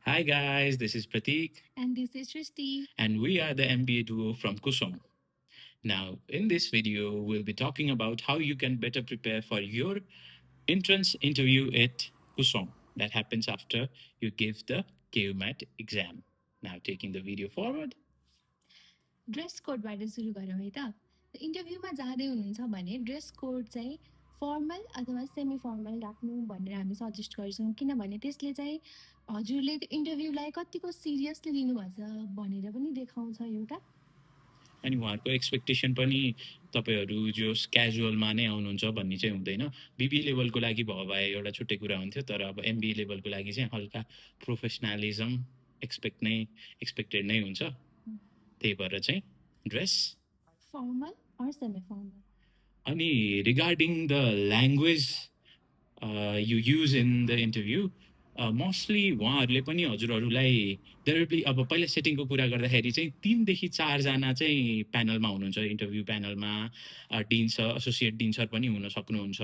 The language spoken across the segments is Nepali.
Hi guys, this is Pratik And this is Srishti. and we are the MBA duo from Kusum. Now, in this video, we'll be talking about how you can better prepare for your entrance interview at Kusum that happens after you give the KUMAT exam. Now, taking the video forward. Dress कोडबाट सुरु गरौँ है त इन्टरभ्यूमा जाँदै हुनुहुन्छ भने ड्रेस कोड चाहिँ फर्मल अथवा सेमी फर्मल राख्नु भनेर हामी सजेस्ट गर्छौँ किनभने त्यसले चाहिँ हजुरले त्यो इन्टरभ्यूलाई कतिको सिरियसली लिनुभएको छ भनेर पनि देखाउँछ एउटा अनि उहाँहरूको एक्सपेक्टेसन पनि तपाईँहरू जो क्याजुअलमा नै आउनुहुन्छ भन्ने चाहिँ हुँदैन बिबी लेभलको लागि भयो भए एउटा छुट्टै कुरा हुन्थ्यो तर अब एमबिए लेभलको लागि चाहिँ हल्का प्रोफेसनलिजम एक्सपेक्टेड नै हुन्छ त्यही भएर चाहिँ dress formal or semi formal अनि regarding the language you use in the interview mostly उहाँहरूले पनि हजुरहरूलाई डेरेक्टली अब पहिला सेटिङको कुरा गर्दाखेरि चाहिँ 3 देखि 4 जना चाहिँ प्यानलमा हुनुहुन्छ इन्टरभ्यू प्यानलमा डिन सर एसोसिएट डिन सर पनि हुन सक्नुहुन्छ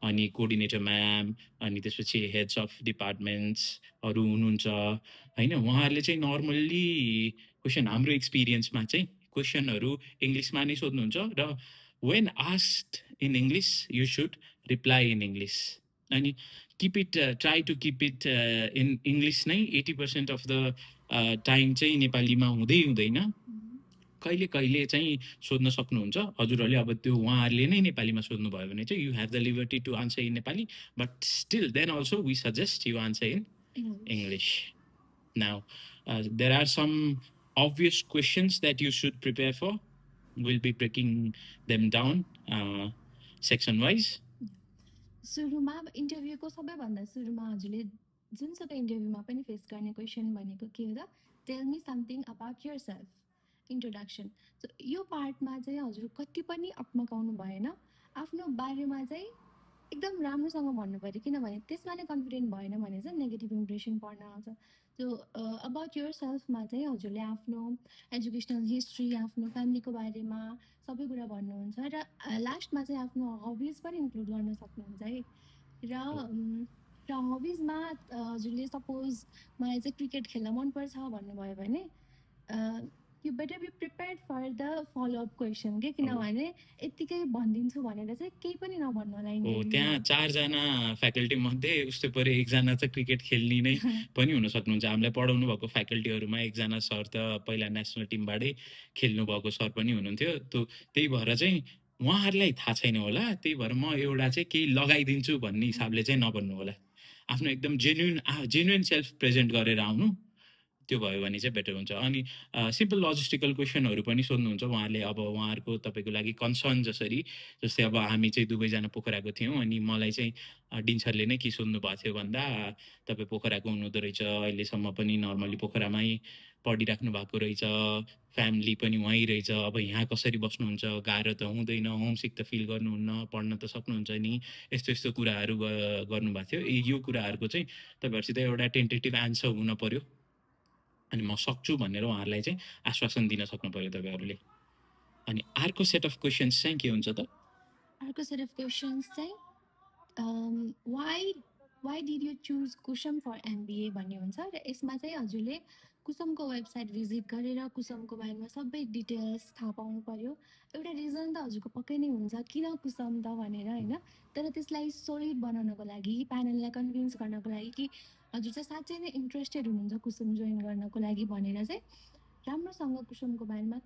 अनि कोअर्डिनेटर म्याम अनि त्यसपछि हेड्स अफ डिपार्टमेन्ट्सहरू हुनुहुन्छ होइन उहाँहरूले चाहिँ नर्मल्ली क्वेसन हाम्रो एक्सपिरियन्समा चाहिँ क्वेसनहरू इङ्ग्लिसमा नै सोध्नुहुन्छ र when asked in English, you should reply in English. And keep it, try to keep it in English नै 80% of the time चाहिँ नेपालीमा हुँदै हुँदैन कहिले कहिले चाहिँ सोध्न सक्नुहुन्छ हजुरहरूले अब त्यो उहाँहरूले नै नेपालीमा सोध्नुभयो भने चाहिँ you have the liberty to answer in Nepali but still then also we suggest you answer in English. Now, there are some obvious questions that you should prepare for. We'll be breaking them down section wise. सुरुमा अब इन्टरभ्यूको सबैभन्दा सुरुमा हजुरले जुनसुकै इन्टरभ्यूमा पनि फेस गर्ने क्वेसन भनेको के हो त tell me something about your self introduction so यो पार्टमा चाहिँ हजुर कति पनि अप्मकाउनु भएन आफ्नो बारेमा चाहिँ एकदम राम्रोसँग भन्नु पऱ्यो किनभने त्यसमा नै कन्फिडेन्ट भएन भने चाहिँ नेगेटिभ इम्प्रेसन पर्न आउँछ सो अबाउट योर सेल्फमा चाहिँ हजुरले आफ्नो एजुकेसनल हिस्ट्री आफ्नो फ्यामिलीको बारेमा सबै कुरा भन्नुहुन्छ र लास्टमा चाहिँ आफ्नो हबिज पनि इन्क्लुड गर्न सक्नुहुन्छ है र हबिजमा हजुरले सपोज मलाई चाहिँ क्रिकेट खेल्न मनपर्छ भन्नुभयो भने you better be prepared for the follow up question के किनभने यत्तिकै भनिदिन्छु भनेर चाहिँ केही पनि नभन्नु होला हो त्यहाँ 4 जना फ्याकल्टी मध्ये उस्तै परे एकजना चाहिँ क्रिकेट खेल्ने नै पनि हुन सक्नुहुन्छ हामीलाई पढाउनु भएको फ्याकल्टीहरूमा एकजना सर त पहिला नेसनल टिमबाटै खेल्नु भएको सर पनि हुनुहुन्थ्यो त्यही भएर चाहिँ उहाँहरूलाई थाहा छैन होला त्यही भएर म एउटा चाहिँ केही लगाइदिन्छु भन्ने हिसाबले चाहिँ नभन्नु होला आफ्नो एकदम जेन्युन सेल्फ प्रेजेन्ट गरेर आउनु त्यो भयो भने चाहिँ बेटर हुन्छ अनि सिम्पल लजिस्टिकल क्वेसनहरू पनि सोध्नुहुन्छ उहाँहरूले अब उहाँहरूको तपाईँको लागि कन्सर्न जसरी जस्तै अब हामी चाहिँ दुवैजना पोखराको थियौँ अनि मलाई चाहिँ डिन्सरले नै के सोध्नु भएको थियो भन्दा तपाईँ पोखराको हुनुहुँदो रहेछ अहिलेसम्म पनि नर्मली पोखरामै पढिराख्नु भएको रहेछ फ्यामिली पनि वहीँ रहेछ अब यहाँ कसरी बस्नुहुन्छ गाह्रो त हुँदैन होमसिक त फिल गर्नुहुन्न पढ्न त सक्नुहुन्छ नि यस्तो यस्तो कुराहरू गर्नुभएको थियो यो कुराहरूको चाहिँ तपाईँहरूसित एउटा टेन्टेटिभ एन्सर हुन पर्यो अनि म सक्छु भनेर उहाँहरूलाई चाहिँ आश्वासन दिन सक्नु पर्यो तपाईँहरूले अनि अर्को सेट अफ क्वेसन्स चाहिँ के हुन्छ त अर्को सेट अफ क्वेसन्स चाहिँ why did you choose KUSOM for MBA भन्ने हुन्छ र यसमा चाहिँ हजुरले कुसमको वेबसाइट भिजिट गरेर कुसमको बारेमा सबै डिटेल्स थाहा पाउनु पर्यो एउटा रिजन त हजुरको पक्कै नै हुन्छ किन कुसम त भनेर होइन तर त्यसलाई सोलिड बनाउनको लागि प्यानललाई कन्भिन्स गर्नको लागि कि हजुर चाहिँ साँच्चै नै इन्ट्रेस्टेड हुनुहुन्छ कुसुम जोइन गर्नको लागि भनेर चाहिँ राम्रोसँग कुसुमको बारेमा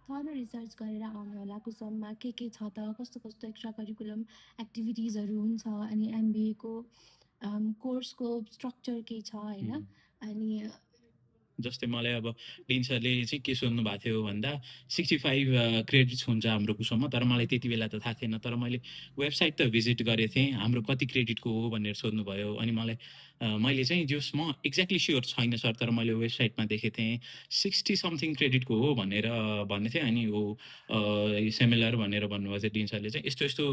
थरो रिसर्च गरेर आउनु होला कुसममा के छ त कस्तो कस्तो एक्स्ट्रा करिकुलम एक्टिभिटिजहरू हुन्छ अनि एमबिएको कोर्सको स्ट्रक्चर के छ होइन अनि जस्तै मलाई अब डिन सरले चाहिँ के सोध्नु भएको थियो भन्दा 65 क्रेडिट्स हुन्छ हाम्रो कुसममा तर मलाई त्यति बेला त थाहा थिएन तर मैले वेबसाइट त भिजिट गरेको थिएँ हाम्रो कति क्रेडिटको हो भनेर सोध्नुभयो अनि मैले चाहिँ जस म एक्ज्याक्टली स्योर छैन सर तर मैले वेबसाइटमा देखेको थिएँ 60 समथिङ क्रेडिटको हो भनेर भन्ने थिएँ अनि हो सिमिलर भनेर भन्नुभएको थियो डिन सरले चाहिँ यस्तो यस्तो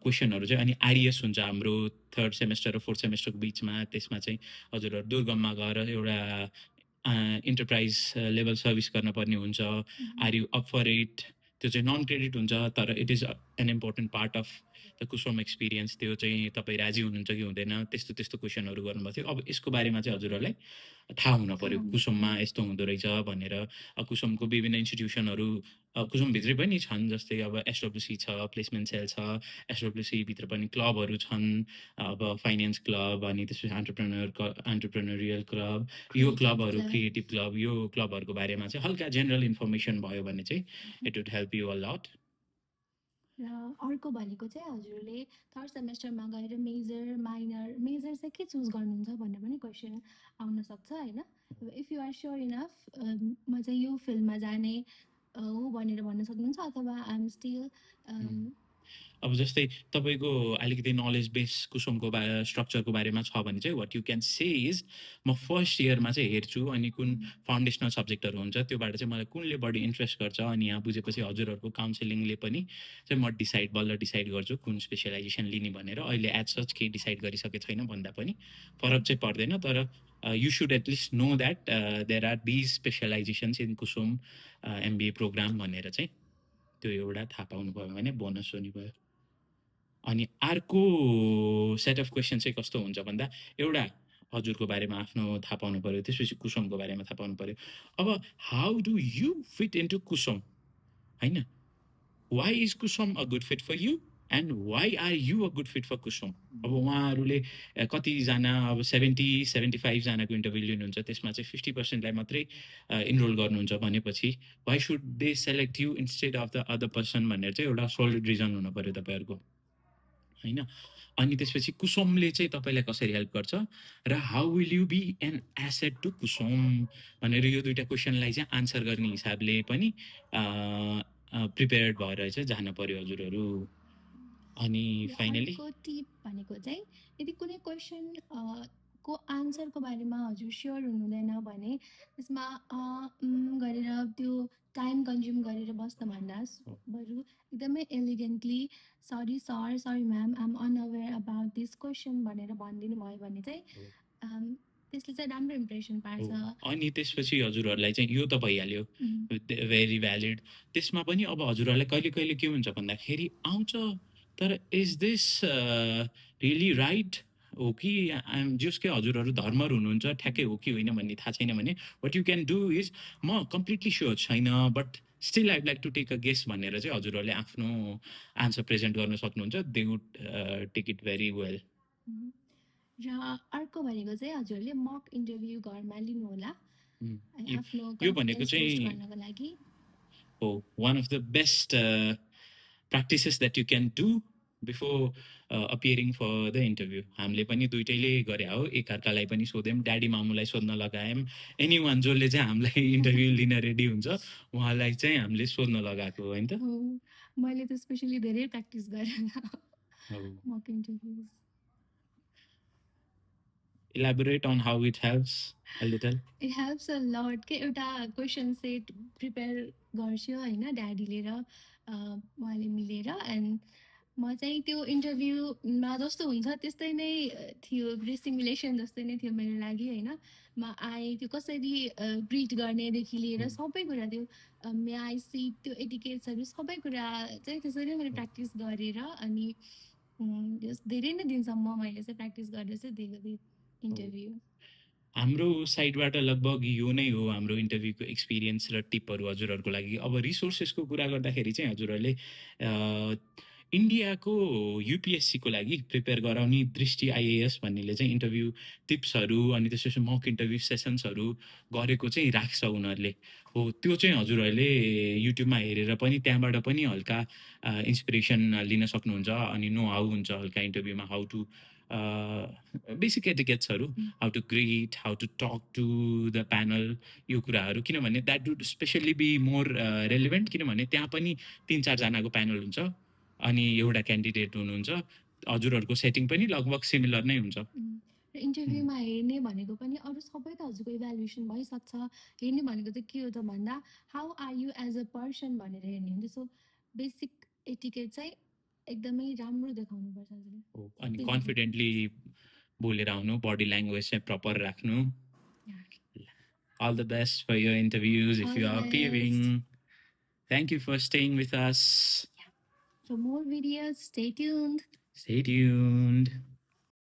क्वेसनहरू चाहिँ अनि आरइएस हुन्छ हाम्रो 3rd सेमेस्टर र 4th सेमेस्टरको बिचमा त्यसमा चाहिँ हजुरहरू दुर्गममा गएर एउटा इन्टरप्राइज लेभल सर्भिस गर्न पर्ने हुन्छ are you up for it त्यो चाहिँ नन क्रेडिट हुन्छ तर it is an important part of the KUSOM experience त्यो चाहिँ तपाईँ राजी हुनुहुन्छ कि हुँदैन त्यस्तो त्यस्तो क्वेसनहरू गर्नुभएको थियो अब यसको बारेमा चाहिँ हजुरहरूलाई थाहा हुन पर्यो हुनु कुसुममा पर्यो। यस्तो हुँदो रहेछ भनेर। कुसुमको विभिन्न इन्स्टिट्युसनहरू कुसुमभित्रै पनि छन्, जस्तै अब एसडब्ल्युसी छ, प्लेसमेन्ट सेल छ, एसडब्ल्युसी भित्र पनि क्लबहरू छन्, अब फाइनेन्स क्लब, अनि त्यसपछि एन्टरप्रेन्योरियल क्लब, यो क्रिएटिभ क्लबहरू, क्लब। क्रिएटिभ क्लब, यो क्लबहरूको बारेमा चाहिँ हल्का जेनरल इन्फर्मेसन भयो भने चाहिँ it would help you a lot. र अर्को भनेको चाहिँ हजुरले थर्ड सेमेस्टरमा गएर मेजर माइनर, मेजर चाहिँ के चुज गर्नुहुन्छ भनेर पनि क्वेसन आउनसक्छ होइन। If you are sure enough म चाहिँ यो फिल्डमा जाने हो भनेर भन्न सक्नुहुन्छ, अथवा आइ एम स्टिल अब जस्तै तपाईँको अलिकति नलेज बेस कुसुमको स्ट्रक्चरको बारेमा छ भने चाहिँ what you can say is, म फर्स्ट इयरमा चाहिँ हेर्छु अनि कुन फाउन्डेसनल सब्जेक्टहरू हुन्छ त्योबाट चाहिँ मलाई कुनले बढी इन्ट्रेस्ट गर्छ, अनि यहाँ बुझेपछि हजुरहरूको काउन्सिलिङले पनि चाहिँ म बल्ल डिसाइड गर्छु कुन स्पेसलाइजेसन लिने भनेर। अहिले एज सच केही डिसाइड गरिसकेको छैन भन्दा पनि फरक चाहिँ पर्दैन, तर you should at least know that there are these specialisations in KUSOM MBA programme भनेर चाहिँ त्यो एउटा थाहा पाउनुभयो भने बोनस हुने भयो। अनि अर्को सेट अफ क्वेसन चाहिँ कस्तो हुन्छ भन्दा, एउटा हजुरको बारेमा आफ्नो थाहा पाउनु पर्यो, त्यसपछि कुसुमको बारेमा थाहा पाउनु पर्यो। अब how do you fit into KUSOM होइन, why is KUSOM a good fit for you and why are you a good fit for KUSOM. अब उहाँहरूले कतिजना अब 70-75जनाको इन्टरभ्यू लिनुहुन्छ, त्यसमा चाहिँ 50%लाई मात्रै इनरोल गर्नुहुन्छ भनेपछि why should they select you instead of the other person भनेर चाहिँ एउटा सोलिड रिजन हुनु पर्यो तपाईँहरूको होइन। अनि त्यसपछि कुसुमले चाहिँ तपाईँलाई कसरी हेल्प गर्छ र how will you be an asset to KUSOM भनेर यो दुईवटा क्वेसनलाई चाहिँ आन्सर गर्ने हिसाबले पनि प्रिपेयर्ड भएर चाहिँ जानु पर्यो हजुरहरू। अनि फाइनली अर्को टिप भनेको चाहिँ यदि कुनै क्वेसन को आन्सरको बारेमा हजुर स्योर हुनुहुँदैन भने त्यसमा गरेर त्यो टाइम कन्ज्युम गरेर बस्नुभन्दा बरु एकदमै elegantly sorry sir, sorry ma'am, I am unaware about this question भनेर भनिदिनु भयो भने चाहिँ त्यसले चाहिँ राम्रो इम्प्रेसन पार्छ। अनि त्यसपछि हजुरहरूलाई चाहिँ यो त भइहाल्यो, भेरी भ्यालिड। त्यसमा पनि अब हजुरहरूलाई कहिले कहिले के हुन्छ भन्दाखेरि आउँछ, तर इज दिस रियली राइट हो कि जसकै हजुरहरू धर्मर हुनुहुन्छ ठ्याक्कै हो कि होइन भन्ने थाहा छैन भने what you can do is, म कम्प्लिटली स्योर छैन but still I'd like to take a guess भनेर चाहिँ हजुरहरूले आफ्नो आन्सर प्रेजेन्ट गर्न सक्नुहुन्छ। They would take it very well. र अर्को भनेको चाहिँ हजुरले मक इन्टरभ्यू घरमा लिनुहोला आफ्नो यो भनेको कन्फिडेन्स चाहिँ बुस्ट गर्नको लागि हो one of the best practices that you can do before appearing for the interview. हामीले पनि दुइटैले गरे हो, एकअर्कालाई पनि सोध्यौँ, ड्याडी मामुलाई सोध्न लगायौँ, एनी वान जसले चाहिँ हामीलाई इन्टरभ्यू लिन रेडी हुन्छ उहाँलाई चाहिँ हामीले सोध्न लगाएको होइन त। मैले त स्पेसली धेरै प्र्याक्टिस गरेँ मक interviews. Elaborate on how it helps a little. It helps a lot के एउटा क्वेसन सेट प्रिपेयर गर्छु होइन ड्याडीले र उहाँले मिलेर। एन्ड म चाहिँ त्यो इन्टरभ्यूमा जस्तो हुन्छ त्यस्तै नै थियो, सिमुलेसन जस्तै नै थियो मेरो लागि होइन। म आएँ त्यो कसरी ग्रिट गर्नेदेखि लिएर सबै कुरा त्यो मे आई सिट त्यो एटिकेट्सहरू सबै कुरा चाहिँ त्यसरी नै मैले प्र्याक्टिस गरेर अनि धेरै नै दिनसम्म मैले चाहिँ प्र्याक्टिस गरेर चाहिँ दिएको थिएँ इन्टरभ्यू। हाम्रो साइडबाट लगभग यो नै हो हाम्रो इन्टरभ्यूको एक्सपिरियन्स र टिपहरू हजुरहरूको लागि। अब रिसोर्सेसको कुरा गर्दाखेरि चाहिँ हजुरहरूले इन्डियाको युपिएससीको लागि प्रिपेयर गराउने दृष्टि आइएएस भन्नेले चाहिँ इन्टरभ्यू टिप्सहरू अनि त्यसपछि मक इन्टरभ्यू सेसन्सहरू गरेको चाहिँ राख्छ उनीहरूले। हो त्यो चाहिँ हजुरहरूले युट्युबमा हेरेर पनि त्यहाँबाट पनि हल्का इन्सपिरेसन लिन सक्नुहुन्छ अनि नो हाउ हुन्छ हल्का इन्टरभ्यूमा हाउ टु बेसिक एटिकेट्सहरू, how to greet, how to talk to the panel, यो कुराहरू। किनभने that would specially be more relevant, किनभने त्यहाँ पनि 3-4जनाको प्यानल हुन्छ अनि एउटा क्यान्डिडेट हुनुहुन्छ, हजुरहरूको सेटिङ पनि लगभग सिमिलर नै हुन्छ। इन्टरभ्यूमा हेर्ने भनेको पनि अरू सबै त हजुरको इभ्यालुएसन भइसक्छ, हेर्ने भनेको चाहिँ के हो त भन्दा how are you as a person भनेर हेर्ने हुन्छ। सो बेसिक एटिकेट चाहिँ एकदमै राम्रो देखाउनुपर्छ हजुरले अनि कन्फिडेन्टली बोलेर आउनु, बडी ल्याङ्ग्वेज चाहिँ प्रपर राख्नु। All the best for your interviews if you are appearing. Thank you for staying with us. For more videos, stay tuned. Stay tuned.